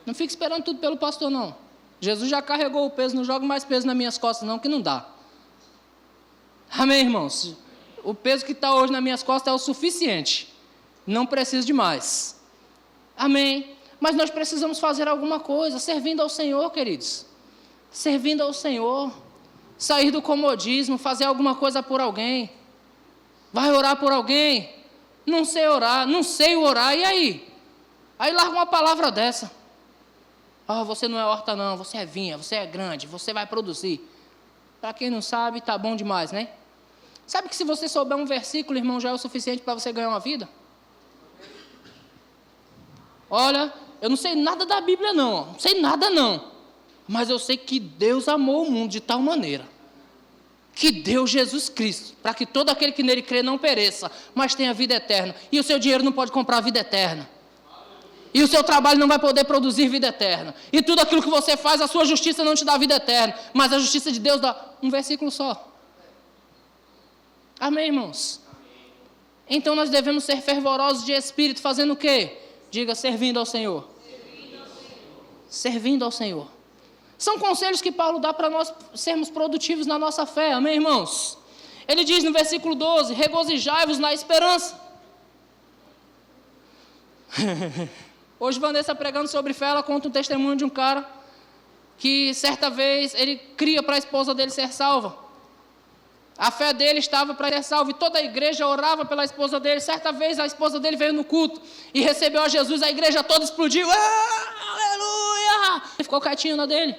S1: Não fique esperando tudo pelo pastor, não. Jesus já carregou o peso, não joga mais peso nas minhas costas, não, que não dá. Amém, irmãos? O peso que está hoje nas minhas costas é o suficiente. Não preciso de mais. Amém? Mas nós precisamos fazer alguma coisa, servindo ao Senhor, queridos. Servindo ao Senhor. Sair do comodismo, fazer alguma coisa por alguém. Vai orar por alguém? Não sei orar, e aí? Aí larga uma palavra dessa. Você não é horta não, você é vinha, você é grande, você vai produzir. Para quem não sabe, tá bom demais, né? Sabe que se você souber um versículo, irmão, já é o suficiente para você ganhar uma vida? Olha, eu não sei nada da Bíblia não sei nada não. Mas eu sei que Deus amou o mundo de tal maneira que deu Jesus Cristo, para que todo aquele que nele crê não pereça, mas tenha vida eterna. E o seu dinheiro não pode comprar a vida eterna. E o seu trabalho não vai poder produzir vida eterna. E tudo aquilo que você faz, a sua justiça não te dá vida eterna, mas a justiça de Deus dá um versículo só. Amém, irmãos? Amém. Então nós devemos ser fervorosos de espírito, fazendo o quê? Diga: servindo ao Senhor. Servindo ao Senhor. Servindo ao Senhor. São conselhos que Paulo dá para nós sermos produtivos na nossa fé. Amém, irmãos? Ele diz no versículo 12: regozijai-vos na esperança. Hoje Vanessa pregando sobre fé, ela conta um testemunho de um cara que certa vez ele cria para a esposa dele ser salva. A fé dele estava para ser salva e toda a igreja orava pela esposa dele. Certa vez a esposa dele veio no culto e recebeu a Jesus, a igreja toda explodiu. Aleluia! Ele ficou quietinho na dele.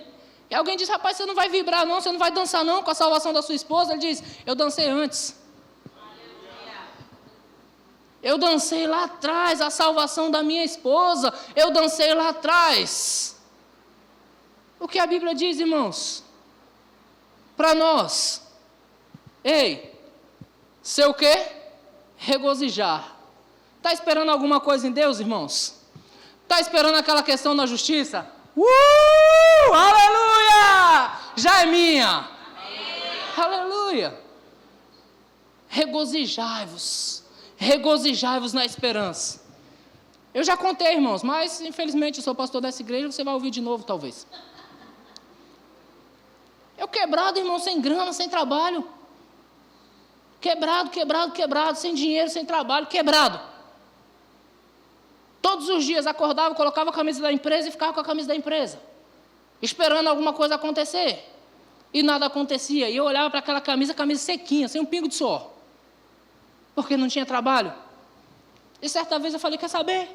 S1: E alguém disse: rapaz, você não vai vibrar não, você não vai dançar não com a salvação da sua esposa? Ele diz: eu dancei antes. Eu dancei lá atrás a salvação da minha esposa. Eu dancei lá atrás. O que a Bíblia diz, irmãos? Para nós. Ei, ser o quê? Regozijar. Está esperando alguma coisa em Deus, irmãos? Está esperando aquela questão na justiça? Aleluia! Já é minha. Amém. Aleluia. Regozijai-vos. Regozijai-vos na esperança. Eu já contei, irmãos, mas infelizmente eu sou pastor dessa igreja, você vai ouvir de novo talvez. Eu quebrado, irmão, sem grana, sem trabalho. Quebrado, sem dinheiro, sem trabalho, quebrado. Todos os dias acordava, colocava a camisa da empresa e ficava com a camisa da empresa, esperando alguma coisa acontecer. E nada acontecia. E eu olhava para aquela camisa sequinha, sem um pingo de suor. Porque não tinha trabalho. E certa vez eu falei: quer saber?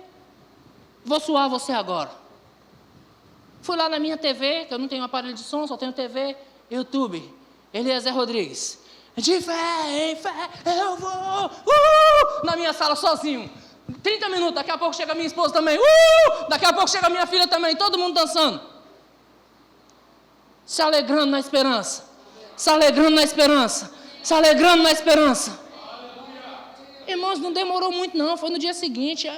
S1: Vou suar você agora. Fui lá na minha TV, que eu não tenho aparelho de som, só tenho TV, YouTube, Eliezer Rodrigues. De fé em fé eu vou, na minha sala sozinho. 30 minutos, daqui a pouco chega minha esposa também, daqui a pouco chega minha filha também, todo mundo dançando. Se alegrando na esperança, se alegrando na esperança, se alegrando na esperança. Irmãos, não demorou muito não, foi no dia seguinte.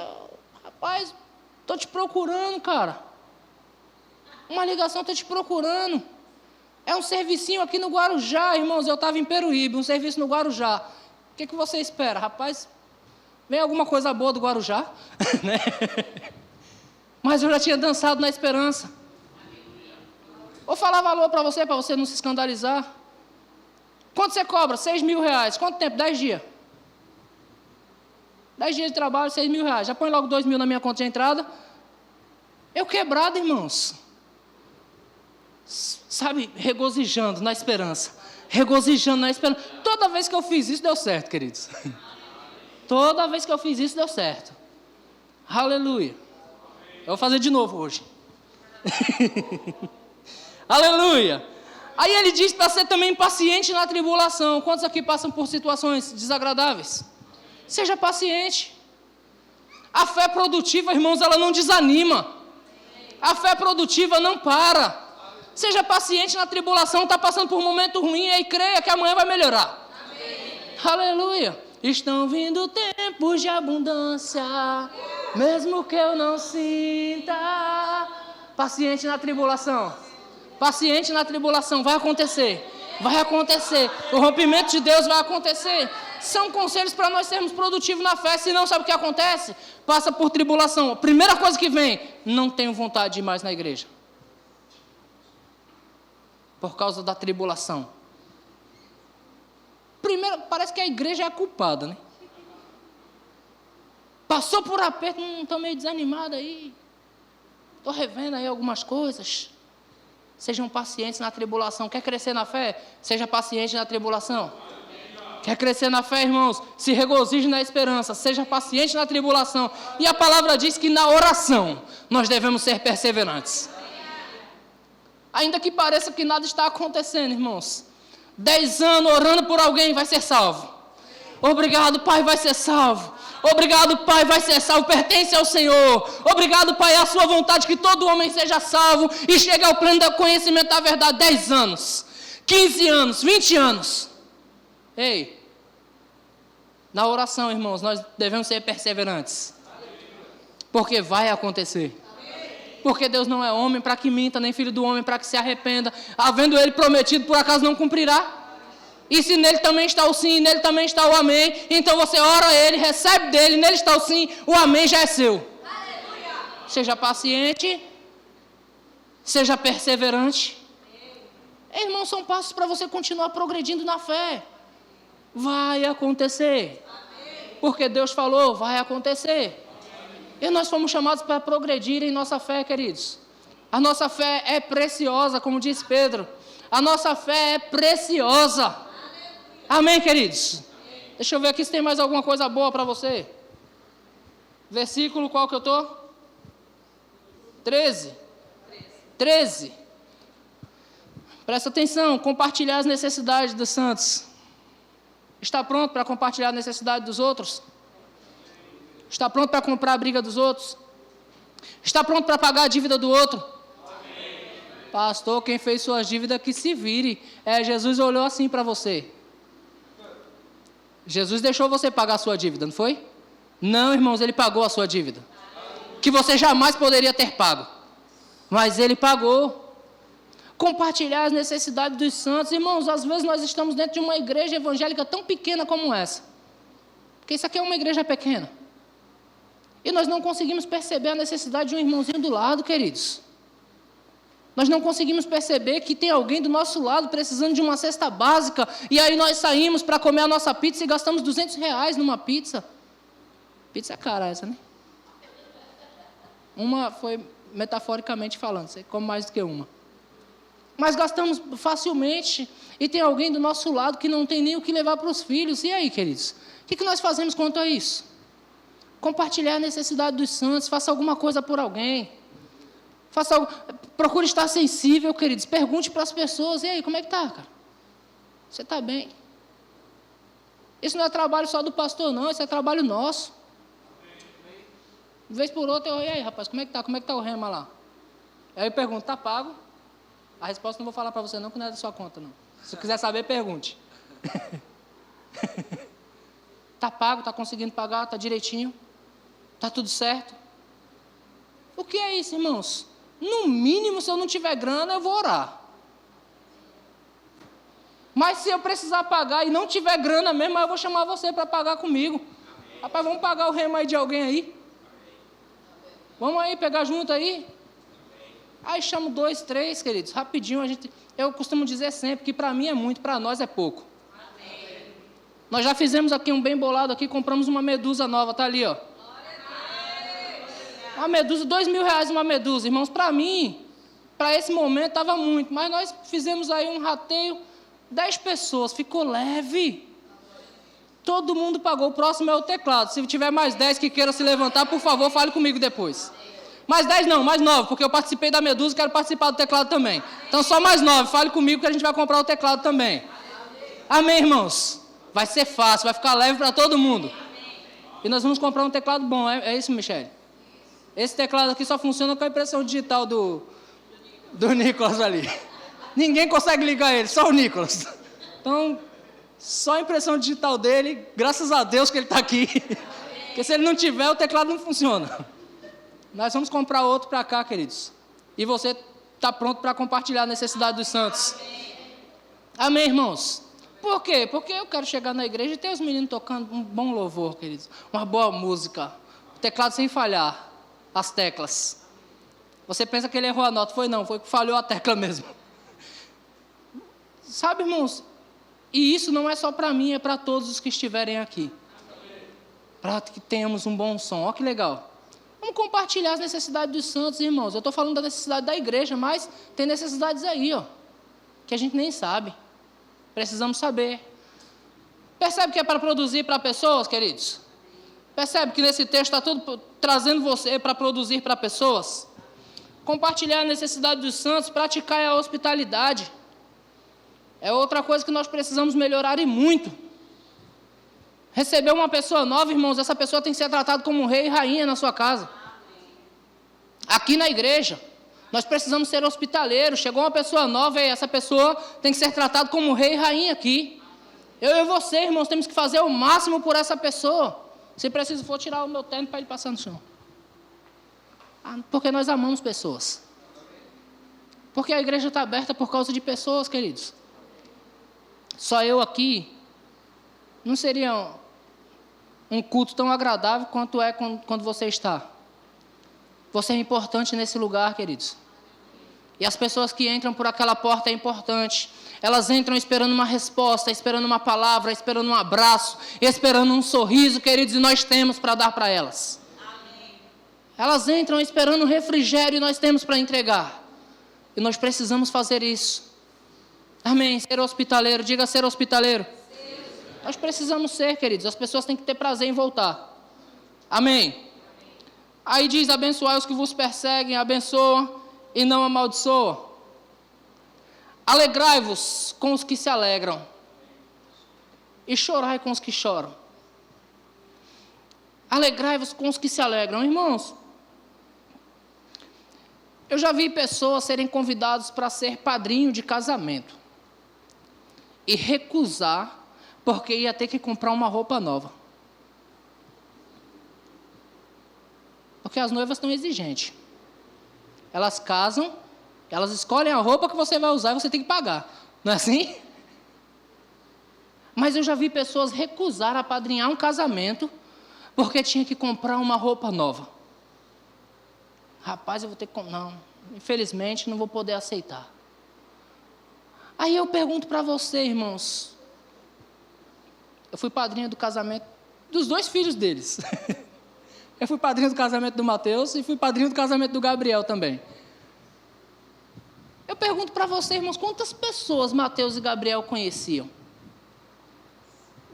S1: Rapaz, estou te procurando, cara. Uma ligação, estou te procurando. É um servicinho aqui no Guarujá, irmãos. Eu estava em Peruíbe, um serviço no Guarujá. O que você espera? Rapaz, vem alguma coisa boa do Guarujá? Né? Mas eu já tinha dançado na esperança. Vou falar valor para você não se escandalizar. Quanto você cobra? R$6.000. Quanto tempo? 10 dias. 10 dias de trabalho, R$6.000. Já põe logo 2.000 na minha conta de entrada. Eu quebrado, irmãos. Sabe, regozijando na esperança. Regozijando na esperança. Toda vez que eu fiz isso, deu certo, queridos. Toda vez que eu fiz isso, deu certo. Aleluia. Eu vou fazer de novo hoje. Aleluia. Aí ele diz para ser também paciente na tribulação. Quantos aqui passam por situações desagradáveis? Seja paciente. A fé produtiva, irmãos, ela não desanima. A fé produtiva não para. Seja paciente na tribulação, está passando por um momento ruim, e creia que amanhã vai melhorar. Amém. Aleluia. Estão vindo tempos de abundância, mesmo que eu não sinta. Paciente na tribulação. Paciente na tribulação, vai acontecer. Vai acontecer. O rompimento de Deus vai acontecer. São conselhos para nós sermos produtivos na fé. Se não, sabe o que acontece? Passa por tribulação. A primeira coisa que vem, não tenho vontade de ir mais na igreja. Por causa da tribulação. Primeiro, parece que a igreja é a culpada, né? Passou por aperto, estou meio desanimado aí. Estou revendo aí algumas coisas. Sejam pacientes na tribulação. Quer crescer na fé? Seja paciente na tribulação. Quer crescer na fé, irmãos? Se regozije na esperança. Seja paciente na tribulação. E a palavra diz que na oração nós devemos ser perseverantes. Ainda que pareça que nada está acontecendo, irmãos. 10 anos orando por alguém vai ser salvo. Obrigado, Pai, vai ser salvo. Obrigado, Pai, vai ser salvo, pertence ao Senhor. Obrigado, Pai, é a sua vontade que todo homem seja salvo e chegue ao pleno do conhecimento da verdade. 10 anos, 15 anos, 20 anos. Ei, na oração, irmãos, nós devemos ser perseverantes. Porque vai acontecer. Porque Deus não é homem para que minta, nem filho do homem para que se arrependa. Havendo Ele prometido, por acaso não cumprirá? E se nele também está o sim, nele também está o amém, então você ora a Ele, recebe dele, nele está o sim, o amém já é seu. Aleluia. Seja paciente, seja perseverante. Irmãos, são passos para você continuar progredindo na fé. Vai acontecer. Porque Deus falou, vai acontecer. E nós fomos chamados para progredir em nossa fé, queridos. A nossa fé é preciosa, como diz Pedro. A nossa fé é preciosa. Amém, queridos? Deixa eu ver aqui se tem mais alguma coisa boa para você. Versículo, qual que eu estou? 13. Presta atenção, compartilhar as necessidades dos santos. Está pronto para compartilhar a necessidade dos outros? Está pronto para comprar a briga dos outros? Está pronto para pagar a dívida do outro? Amém. Pastor, quem fez suas dívidas que se vire. Jesus olhou assim para você. Jesus deixou você pagar a sua dívida, não foi? Não, irmãos, Ele pagou a sua dívida. Que você jamais poderia ter pago. Mas Ele pagou. Compartilhar as necessidades dos santos. Irmãos, às vezes nós estamos dentro de uma igreja evangélica tão pequena como essa. Porque isso aqui é uma igreja pequena. E nós não conseguimos perceber a necessidade de um irmãozinho do lado, queridos. Nós não conseguimos perceber que tem alguém do nosso lado precisando de uma cesta básica. E aí nós saímos para comer a nossa pizza e gastamos R$200 numa pizza. Pizza é cara essa, né? Uma foi metaforicamente falando, você come mais do que uma. Mas gastamos facilmente. E tem alguém do nosso lado que não tem nem o que levar para os filhos. E aí, queridos? O que nós fazemos quanto a isso? Compartilhar a necessidade dos santos. Faça alguma coisa por alguém. Procure estar sensível, queridos. Pergunte para as pessoas, e aí, como é que está, cara? Você está bem? Isso não é trabalho só do pastor, não, isso é trabalho nosso. De vez por outra, e aí, rapaz, como é que está? Como é que está o rema lá? Aí eu pergunto, está pago? A resposta não vou falar para você não, que não é da sua conta, não. Se quiser saber, pergunte. Está pago, está conseguindo pagar, está direitinho? Está tudo certo? O que é isso, irmãos? No mínimo, se eu não tiver grana, eu vou orar. Mas se eu precisar pagar e não tiver grana mesmo, eu vou chamar você para pagar comigo. Amém. Rapaz, vamos pagar o remo aí de alguém aí? Amém. Vamos aí, pegar junto aí? Amém. Aí chamo 2, 3, queridos, rapidinho. Eu costumo dizer sempre que para mim é muito, para nós é pouco. Amém. Nós já fizemos aqui um bem bolado aqui, compramos uma medusa nova, tá ali, ó. Uma medusa, R$2.000 uma medusa, irmãos, para mim, para esse momento estava muito, mas nós fizemos aí um rateio, 10 pessoas, ficou leve. Todo mundo pagou, o próximo é o teclado. Se tiver mais 10 que queiram se levantar, por favor, fale comigo depois. Mais 10 não, mais 9, porque eu participei da medusa e quero participar do teclado também. Então só mais 9, fale comigo que a gente vai comprar o teclado também. Amém, irmãos? Vai ser fácil, vai ficar leve para todo mundo. E nós vamos comprar um teclado bom, é isso, Michele? Esse teclado aqui só funciona com a impressão digital do Nicolas ali. Ninguém consegue ligar ele, só o Nicolas. Então, só a impressão digital dele, graças a Deus que ele está aqui. Porque se ele não tiver, o teclado não funciona. Nós vamos comprar outro para cá, queridos. E você está pronto para compartilhar a necessidade dos santos. Amém, irmãos? Por quê? Porque eu quero chegar na igreja e ter os meninos tocando um bom louvor, queridos. Uma boa música. O teclado sem falhar. As teclas. Você pensa que ele errou a nota? Foi não, foi que falhou a tecla mesmo. Sabe, irmãos? E isso não é só para mim, é para todos os que estiverem aqui. Para que tenhamos um bom som. Olha que legal. Vamos compartilhar as necessidades dos santos, irmãos. Eu estou falando da necessidade da igreja, mas tem necessidades aí, ó, que a gente nem sabe. Precisamos saber. Percebe que é para produzir para pessoas, queridos? Percebe que nesse texto está tudo trazendo você para produzir para pessoas? Compartilhar a necessidade dos santos, praticar a hospitalidade. É outra coisa que nós precisamos melhorar e muito. Receber uma pessoa nova, irmãos, essa pessoa tem que ser tratada como um rei e rainha na sua casa. Aqui na igreja, nós precisamos ser hospitaleiros. Chegou uma pessoa nova e essa pessoa tem que ser tratada como um rei e rainha aqui. Eu e você, irmãos, temos que fazer o máximo por essa pessoa. Se preciso, vou tirar o meu terno para ele passar no chão. Porque nós amamos pessoas. Porque a igreja está aberta por causa de pessoas, queridos. Só eu aqui não seria um culto tão agradável quanto é quando você está. Você é importante nesse lugar, queridos. E as pessoas que entram por aquela porta é importante. Elas entram esperando uma resposta, esperando uma palavra, esperando um abraço, esperando um sorriso, queridos, e nós temos para dar para elas. Amém. Elas entram esperando um refrigério e nós temos para entregar. E nós precisamos fazer isso. Amém. Ser hospitaleiro, diga ser hospitaleiro. Nós precisamos ser, queridos. As pessoas têm que ter prazer em voltar. Amém. Aí diz, abençoai os que vos perseguem, abençoa e não amaldiçoa. Alegrai-vos com os que se alegram e chorai com os que choram. Alegrai-vos com os que se alegram. Irmãos, eu já vi pessoas serem convidadas para ser padrinho de casamento e recusar porque ia ter que comprar uma roupa nova. Porque as noivas estão exigentes. Elas casam, elas escolhem a roupa que você vai usar e você tem que pagar. Não é assim? Mas eu já vi pessoas recusar apadrinhar um casamento porque tinha que comprar uma roupa nova. Rapaz, eu vou ter que... Não, infelizmente não vou poder aceitar. Aí eu pergunto para você, irmãos. Eu fui padrinho do casamento dos 2 filhos deles. Eu fui padrinho do casamento do Mateus e fui padrinho do casamento do Gabriel também. Eu pergunto para você, irmãos, quantas pessoas Mateus e Gabriel conheciam?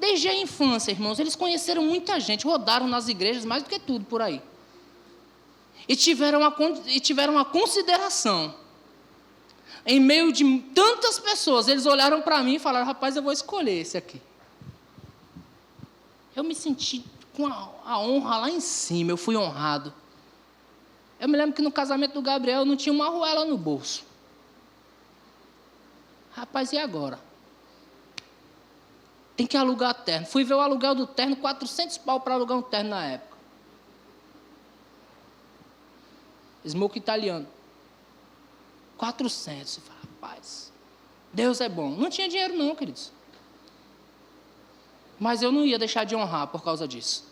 S1: Desde a infância, irmãos, eles conheceram muita gente, rodaram nas igrejas mais do que tudo por aí. E tiveram a consideração em meio de tantas pessoas, eles olharam para mim e falaram: rapaz, eu vou escolher esse aqui. Eu me senti com a honra lá em cima, eu fui honrado. Eu me lembro que no casamento do Gabriel eu não tinha uma arruela no bolso. Rapaz, e agora? Tem que alugar terno. Fui ver o aluguel do terno, 400 pau para alugar um terno na época. Smoke italiano. 400. Eu falei: rapaz, Deus é bom. Não tinha dinheiro não, queridos. Mas eu não ia deixar de honrar por causa disso.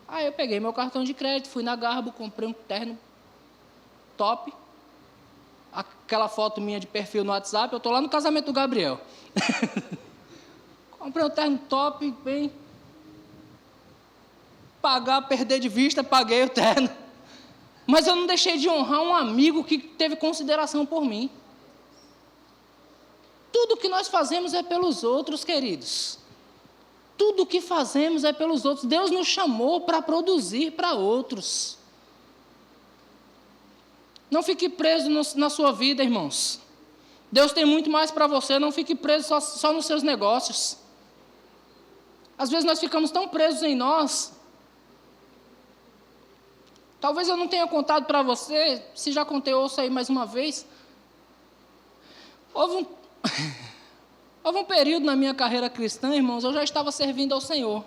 S1: Aí eu peguei meu cartão de crédito, fui na Garbo, comprei um terno top. Aquela foto minha de perfil no WhatsApp, eu estou lá no casamento do Gabriel. Comprei um terno top, bem. Pagar, perder de vista, paguei o terno. Mas eu não deixei de honrar um amigo que teve consideração por mim. Tudo que nós fazemos é pelos outros, queridos. Tudo que fazemos é pelos outros. Deus nos chamou para produzir para outros. Não fique preso na sua vida, irmãos. Deus tem muito mais para você, não fique preso só nos seus negócios. Às vezes nós ficamos tão presos em nós. Talvez eu não tenha contado para você, se já contei, ouça aí mais uma vez. Houve um período na minha carreira cristã, irmãos, eu já estava servindo ao Senhor.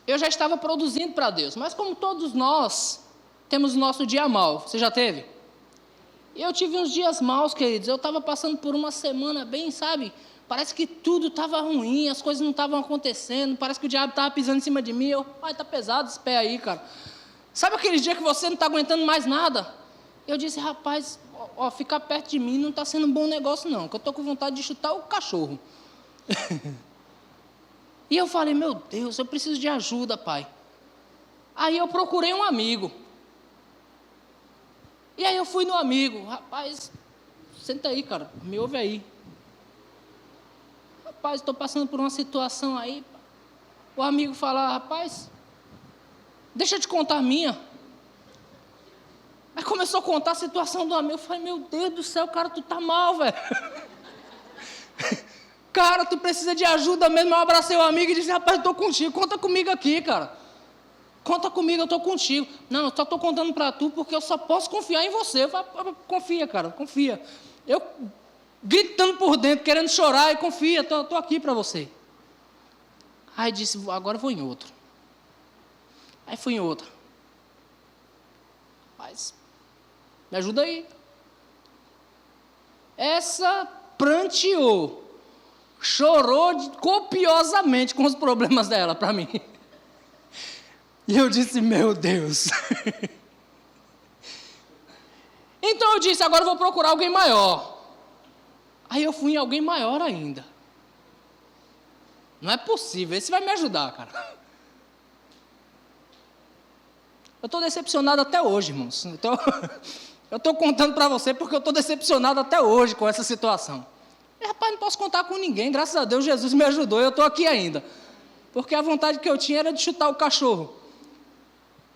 S1: Eu já estava produzindo para Deus, mas como todos nós, temos o nosso dia mau. Você já teve? Eu tive uns dias maus, queridos. Eu estava passando por uma semana bem, sabe? Parece que tudo estava ruim, as coisas não estavam acontecendo, parece que o diabo estava pisando em cima de mim. Ai, está pesado esse pé aí, cara. Sabe aquele dia que você não está aguentando mais nada? Eu disse: rapaz, ficar perto de mim não está sendo um bom negócio não, que eu estou com vontade de chutar o cachorro. E eu falei: meu Deus, eu preciso de ajuda, pai. Aí eu procurei um amigo. E aí eu fui no amigo: rapaz, senta aí, cara, me ouve aí. Rapaz, estou passando por uma situação aí. O amigo fala: rapaz, deixa eu te contar a minha. Aí começou a contar a situação do amigo. Eu falei: meu Deus do céu, cara, tu tá mal, velho. Cara, tu precisa de ajuda mesmo. Eu abracei o amigo e disse: rapaz, eu estou contigo, conta comigo aqui, cara. Conta comigo, eu estou contigo. Não, eu só estou contando para tu porque eu só posso confiar em você. Eu falei: confia, cara, confia. Eu gritando por dentro, querendo chorar, e confia, estou aqui para você. Aí disse: agora eu vou em outro. Aí fui em outro. Mas, me ajuda aí. Essa pranteou, chorou copiosamente com os problemas dela para mim. E eu disse: meu Deus. Então eu disse: agora eu vou procurar alguém maior. Aí eu fui em alguém maior ainda. Não é possível, esse vai me ajudar, cara. Eu estou decepcionado até hoje, irmãos. Eu estou contando para você porque eu estou decepcionado até hoje com essa situação. E, rapaz, não posso contar com ninguém. Graças a Deus, Jesus me ajudou. Eu estou aqui ainda. Porque a vontade que eu tinha era de chutar o cachorro.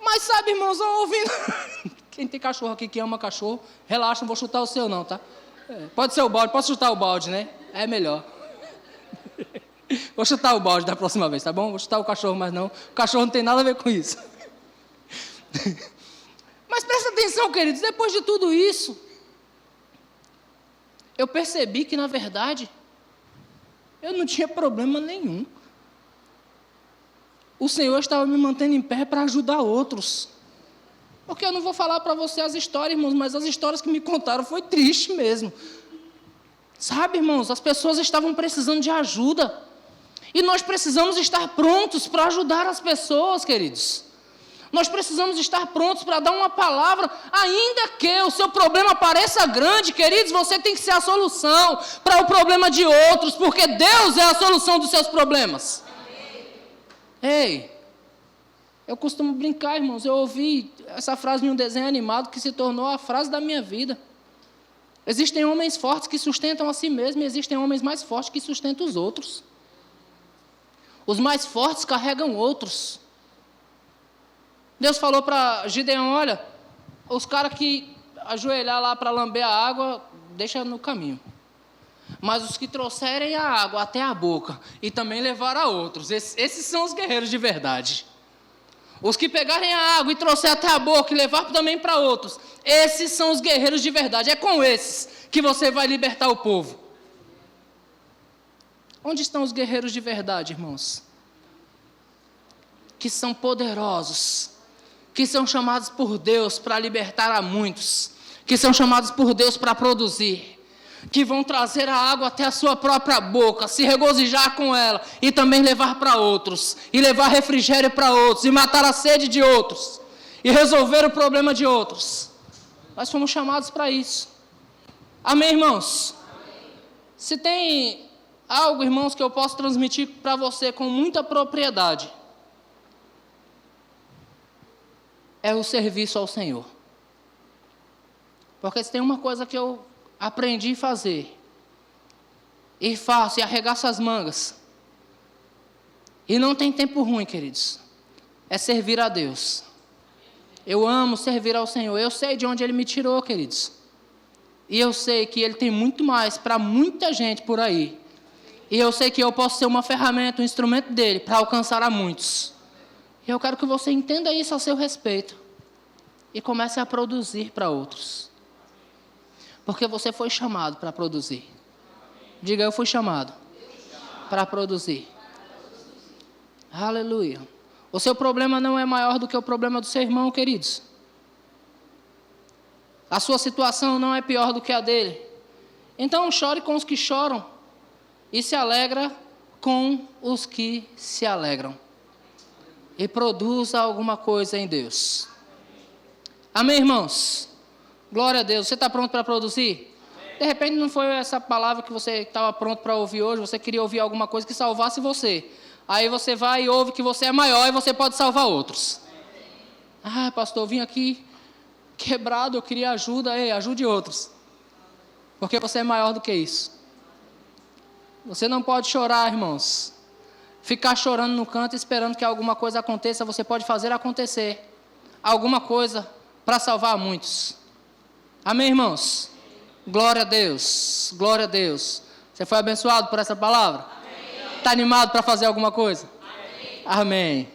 S1: Mas sabe, irmãos, eu ouvindo... Quem tem cachorro aqui que ama cachorro, relaxa, não vou chutar o seu não, tá? Pode ser o balde, posso chutar o balde, né? É melhor. Vou chutar o balde da próxima vez, tá bom? Vou chutar o cachorro, mas não. O cachorro não tem nada a ver com isso. Mas presta atenção, queridos, depois de tudo isso, eu percebi que, na verdade, eu não tinha problema nenhum. O Senhor estava me mantendo em pé para ajudar outros. Porque eu não vou falar para você as histórias, irmãos, mas as histórias que me contaram foi triste mesmo. Sabe, irmãos, as pessoas estavam precisando de ajuda. E nós precisamos estar prontos para ajudar as pessoas, queridos. Nós precisamos estar prontos para dar uma palavra, ainda que o seu problema pareça grande, queridos, você tem que ser a solução para o problema de outros, porque Deus é a solução dos seus problemas. Ei, eu costumo brincar, irmãos, eu ouvi essa frase em um desenho animado que se tornou a frase da minha vida. Existem homens fortes que sustentam a si mesmos e existem homens mais fortes que sustentam os outros. Os mais fortes carregam outros. Deus falou para Gideão: olha, os caras que ajoelhar lá para lamber a água, deixa no caminho. Mas os que trouxerem a água até a boca e também levar a outros, esses são os guerreiros de verdade. Os que pegarem a água e trouxerem até a boca e levar também para outros, esses são os guerreiros de verdade. É com esses que você vai libertar o povo. Onde estão os guerreiros de verdade, irmãos? Que são poderosos, que são chamados por Deus para libertar a muitos, que são chamados por Deus para produzir, que vão trazer a água até a sua própria boca, se regozijar com ela e também levar para outros, e levar refrigério para outros, e matar a sede de outros, e resolver o problema de outros. Nós fomos chamados para isso. Amém, irmãos? Amém. Se tem algo, irmãos, que eu posso transmitir para você com muita propriedade, é o serviço ao Senhor. Porque se tem uma coisa que eu aprendi a fazer, e faço, e arregaço as mangas, e não tem tempo ruim, queridos, é servir a Deus. Eu amo servir ao Senhor. Eu sei de onde Ele me tirou, queridos, e eu sei que Ele tem muito mais para muita gente por aí, e eu sei que eu posso ser uma ferramenta, um instrumento dEle para alcançar a muitos. E eu quero que você entenda isso a seu respeito e comece a produzir para outros. Porque você foi chamado para produzir. Diga, eu fui chamado para produzir. Aleluia. O seu problema não é maior do que o problema do seu irmão, queridos. A sua situação não é pior do que a dele. Então chore com os que choram e se alegra com os que se alegram. E produza alguma coisa em Deus. Amém, irmãos? Glória a Deus. Você está pronto para produzir? Amém. De repente não foi essa palavra que você estava pronto para ouvir hoje, você queria ouvir alguma coisa que salvasse você. Aí você vai e ouve que você é maior e você pode salvar outros. Amém. Ah, pastor, eu vim aqui quebrado, eu queria ajuda. Ei, ajude outros. Porque você é maior do que isso. Você não pode chorar, irmãos. Ficar chorando no canto esperando que alguma coisa aconteça. Você pode fazer acontecer alguma coisa para salvar muitos. Amém, irmãos? Glória a Deus, glória a Deus. Você foi abençoado por essa palavra? Está animado para fazer alguma coisa? Amém. Amém.